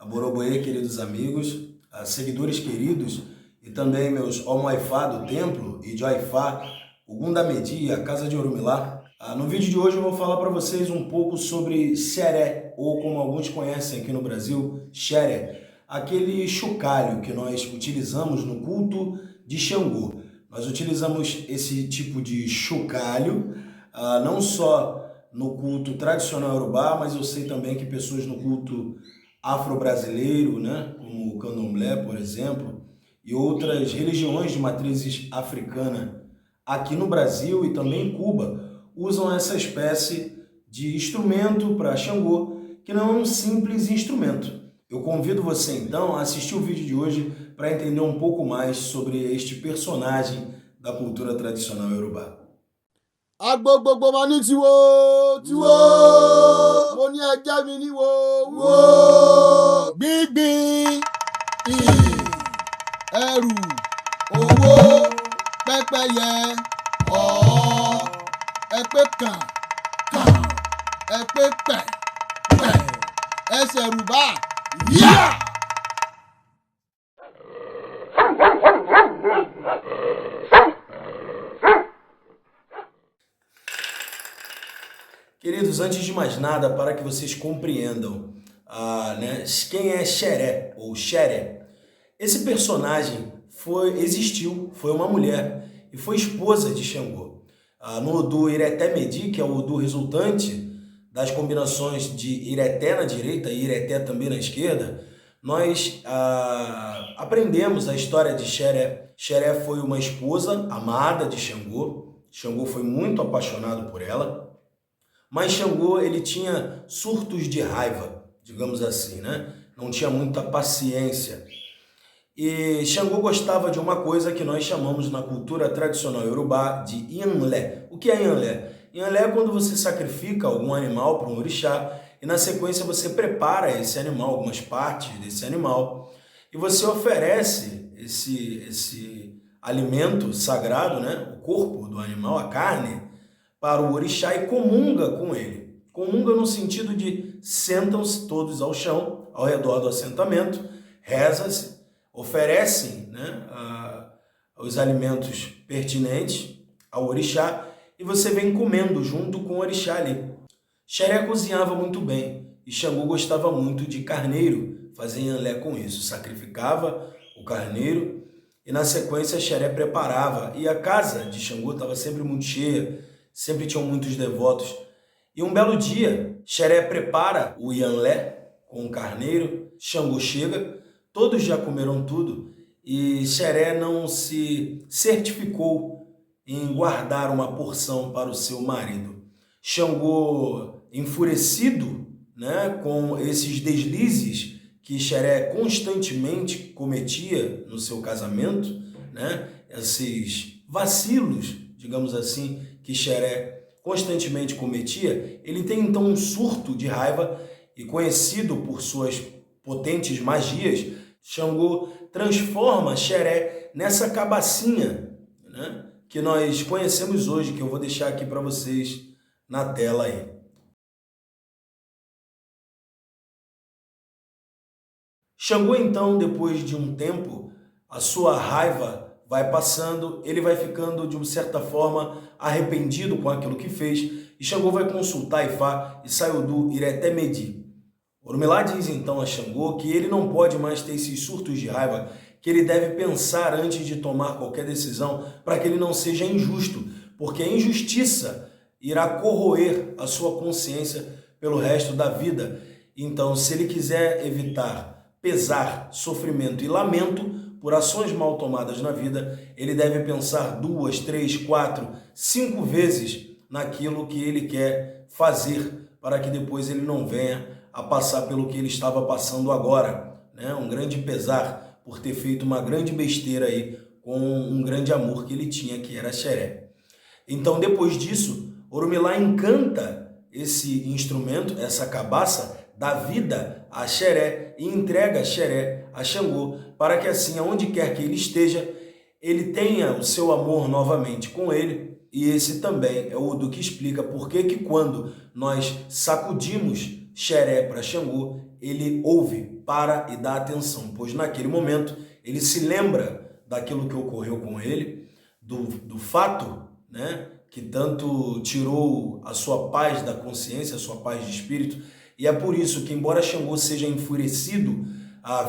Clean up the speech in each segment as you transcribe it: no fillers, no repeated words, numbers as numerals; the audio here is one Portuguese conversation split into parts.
Aboroboê, queridos amigos, seguidores queridos e também meus Almoifá do templo e de Oifá, o Gundamedi, a casa de Orumilá. No vídeo de hoje eu vou falar para vocês um pouco sobre xeré, ou como alguns conhecem aqui no Brasil, xeré, aquele chocalho que nós utilizamos no culto de Xangô. Nós utilizamos esse tipo de chocalho não só no culto tradicional iorubá, mas eu sei também que pessoas no culto afro-brasileiro, né, como o candomblé, por exemplo, e outras religiões de matrizes africana aqui no Brasil e também em Cuba, usam essa espécie de instrumento para Xangô, que não é um simples instrumento. Eu convido você então a assistir o vídeo de hoje para entender um pouco mais sobre este personagem da cultura tradicional iorubá. Agbogbo ma ní tiwo tiwo mo ní ẹjẹ́ mi ní wo gbígbín ẹrù owó pẹ́pẹ́yẹ ẹpẹ́ kàn ẹpẹ́ pẹ̀ ẹsẹ̀ rúbà yá. Queridos, antes de mais nada, para que vocês compreendam quem é Xeré, ou Xeré, esse personagem existiu, foi uma mulher e foi esposa de Xangô. No Odu Ireté-Medi, que é o Odu resultante das combinações de Ireté na direita e Ireté também na esquerda, nós aprendemos a história de Xeré. Xeré foi uma esposa amada de Xangô. Xangô foi muito apaixonado por ela. Mas Xangô, ele tinha surtos de raiva, digamos assim, né? Não tinha muita paciência. E Xangô gostava de uma coisa que nós chamamos na cultura tradicional iorubá de Ianlé. O que é Ianlé? Ianlé é quando você sacrifica algum animal para um orixá e na sequência você prepara esse animal, algumas partes desse animal, e você oferece esse alimento sagrado, né? O corpo do animal, a carne, para o orixá e comunga com ele. Comunga no sentido de sentam-se todos ao chão, ao redor do assentamento, reza-se, oferecem, os alimentos pertinentes ao orixá e você vem comendo junto com o orixá ali. Xeré cozinhava muito bem e Xangô gostava muito de carneiro, fazia Ianlé com isso, sacrificava o carneiro e na sequência Xeré preparava e a casa de Xangô estava sempre muito cheia, sempre tinham muitos devotos. E um belo dia, Xeré prepara o Ianlé com o carneiro, Xangô chega, todos já comeram tudo e Xeré não se certificou em guardar uma porção para o seu marido. Xangô, enfurecido, com esses deslizes que Xeré constantemente cometia no seu casamento, esses vacilos, digamos assim, que Xeré constantemente cometia, ele tem então um surto de raiva e, conhecido por suas potentes magias, Xangô transforma Xeré nessa cabacinha, que nós conhecemos hoje, que eu vou deixar aqui para vocês na tela aí. Xangô então, depois de um tempo, a sua raiva vai passando, ele vai ficando, de uma certa forma, arrependido com aquilo que fez, e Xangô vai consultar Ifá e sai do Ireté-Medi. Orumilá diz então a Xangô que ele não pode mais ter esses surtos de raiva, que ele deve pensar antes de tomar qualquer decisão, para que ele não seja injusto, porque a injustiça irá corroer a sua consciência pelo resto da vida. Então, se ele quiser evitar pesar, sofrimento e lamento por ações mal tomadas na vida, ele deve pensar 2, 3, 4, 5 vezes naquilo que ele quer fazer, para que depois ele não venha a passar pelo que ele estava passando agora, um grande pesar por ter feito uma grande besteira aí com um grande amor que ele tinha, que era Xeré. Então, depois disso, Orumilá encanta esse instrumento, essa cabaça, dá vida a Xeré e entrega Xeré a Xangô, para que assim, aonde quer que ele esteja, ele tenha o seu amor novamente com ele. E esse também é o Odu que explica por que quando nós sacudimos Xeré para Xangô, ele ouve, para e dá atenção, pois naquele momento ele se lembra daquilo que ocorreu com ele, do fato, né, que tanto tirou a sua paz da consciência, a sua paz de espírito, e é por isso que, embora Xangô seja enfurecido,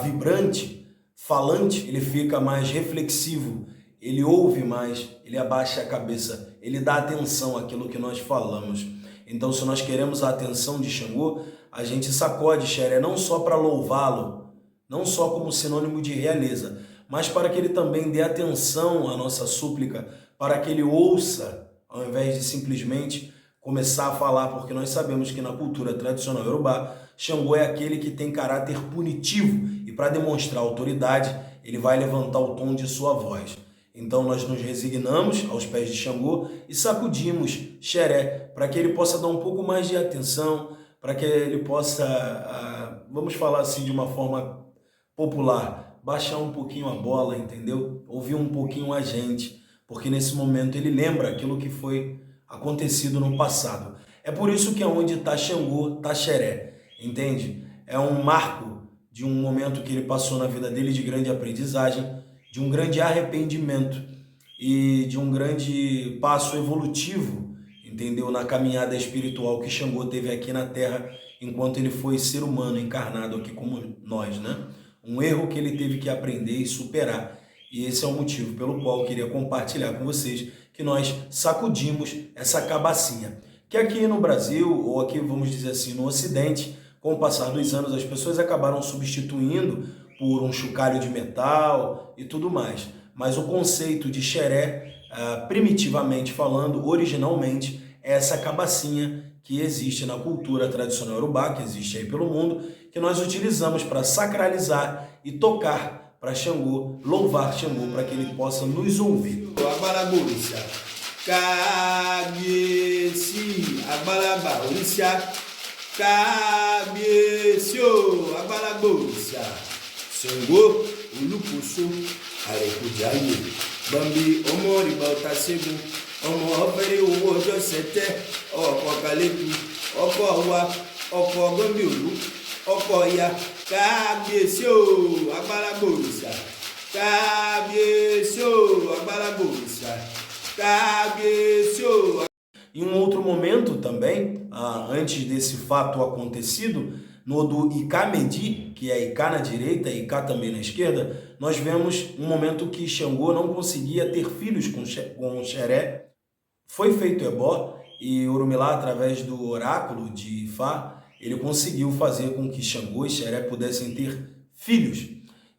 vibrante, falante, ele fica mais reflexivo, ele ouve mais, ele abaixa a cabeça, ele dá atenção àquilo que nós falamos. Então, se nós queremos a atenção de Xangô, a gente sacode Xeré não só para louvá-lo, não só como sinônimo de realeza, mas para que ele também dê atenção à nossa súplica, para que ele ouça, ao invés de simplesmente começar a falar, porque nós sabemos que na cultura tradicional iorubá, Xangô é aquele que tem caráter punitivo e para demonstrar autoridade, ele vai levantar o tom de sua voz. Então nós nos resignamos aos pés de Xangô e sacudimos Xeré para que ele possa dar um pouco mais de atenção, para que ele possa, vamos falar assim de uma forma popular, baixar um pouquinho a bola, entendeu? Ouvir um pouquinho a gente, porque nesse momento ele lembra aquilo que foi acontecido no passado. É por isso que onde está Xangô, está Xeré, entende? É um marco de um momento que ele passou na vida dele de grande aprendizagem, de um grande arrependimento e de um grande passo evolutivo, entendeu? Na caminhada espiritual que Xangô teve aqui na Terra, enquanto ele foi ser humano encarnado aqui como nós, né? Um erro que ele teve que aprender e superar. E esse é o motivo pelo qual eu queria compartilhar com vocês que nós sacudimos essa cabacinha. Que aqui no Brasil, ou aqui vamos dizer assim, no Ocidente, com o passar dos anos, as pessoas acabaram substituindo por um chocalho de metal e tudo mais. Mas o conceito de Xeré, primitivamente falando, originalmente, é essa cabacinha que existe na cultura tradicional iorubá, que existe aí pelo mundo, que nós utilizamos para sacralizar e tocar para Xangô, louvar Xangô, para que ele possa nos ouvir. Agbalagbòrìṣà kábíyèsí agbalagbòrìṣà kábíyèsí o agbalagbòrìṣà Ṣàngó Olúkòso Àrẹ̀kọ̀jáyé Bambi ọmọ rìbá ọ̀tá ṣẹ́gun ọmọ ọ̀fẹ́rẹ́ owó ọjọ́ ṣẹtẹ́ ọkọ̀ kàlẹ́kù ọkọ̀ wa ọkọ̀ Bambi òlú ọkọ̀ ya kábíyèsí o agbalagbòrìṣà kábíyèsí o agbalagbòrìṣà kábíyèsí o. Em um outro momento também, antes desse fato acontecido, no do Icá-Medi, que é Icá na direita e Icá também na esquerda, nós vemos um momento que Xangô não conseguia ter filhos com Xeré. Foi feito ebó e Orumilá, através do oráculo de Ifá, ele conseguiu fazer com que Xangô e Xeré pudessem ter filhos.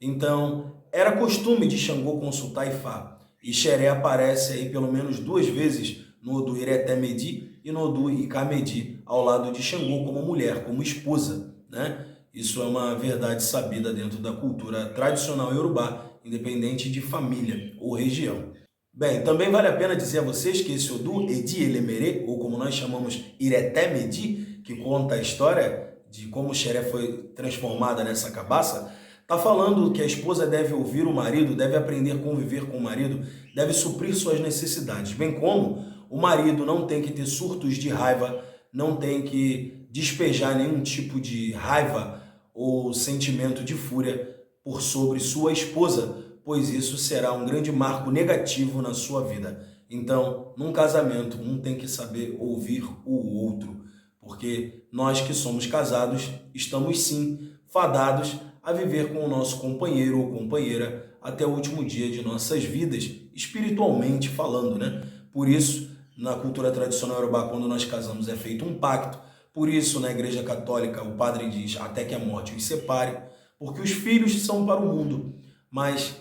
Então, era costume de Xangô consultar Ifá. E Xeré aparece aí pelo menos 2 vezes no do Ireté-Medi e no do Icá-Medi, ao lado de Xangô como mulher, como esposa, né? Isso é uma verdade sabida dentro da cultura tradicional iorubá, independente de família ou região. Bem, também vale a pena dizer a vocês que esse Odu Edi Elemere, ou como nós chamamos Ireté-Medi, que conta a história de como Xeré foi transformada nessa cabaça, está falando que a esposa deve ouvir o marido, deve aprender a conviver com o marido, deve suprir suas necessidades, bem como o marido não tem que ter surtos de raiva, não tem que despejar nenhum tipo de raiva ou sentimento de fúria por sobre sua esposa, pois isso será um grande marco negativo na sua vida. Então, num casamento, um tem que saber ouvir o outro, porque nós que somos casados estamos sim fadados a viver com o nosso companheiro ou companheira até o último dia de nossas vidas, espiritualmente falando, né? Por isso, na cultura tradicional iorubá, quando nós casamos, é feito um pacto. Por isso, na Igreja Católica, o padre diz até que a morte os separe, porque os filhos são para o mundo, mas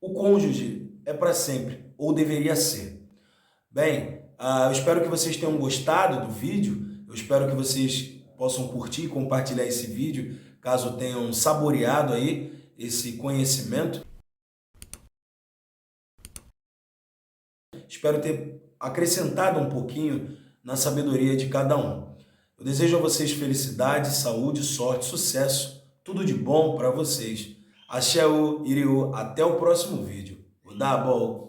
o cônjuge é para sempre, ou deveria ser. Bem, eu espero que vocês tenham gostado do vídeo, eu espero que vocês possam curtir e compartilhar esse vídeo, caso tenham saboreado aí esse conhecimento. Espero ter acrescentado um pouquinho na sabedoria de cada um. Eu desejo a vocês felicidade, saúde, sorte, sucesso, tudo de bom para vocês. Axé, Iriô, até o próximo vídeo. O Dabol.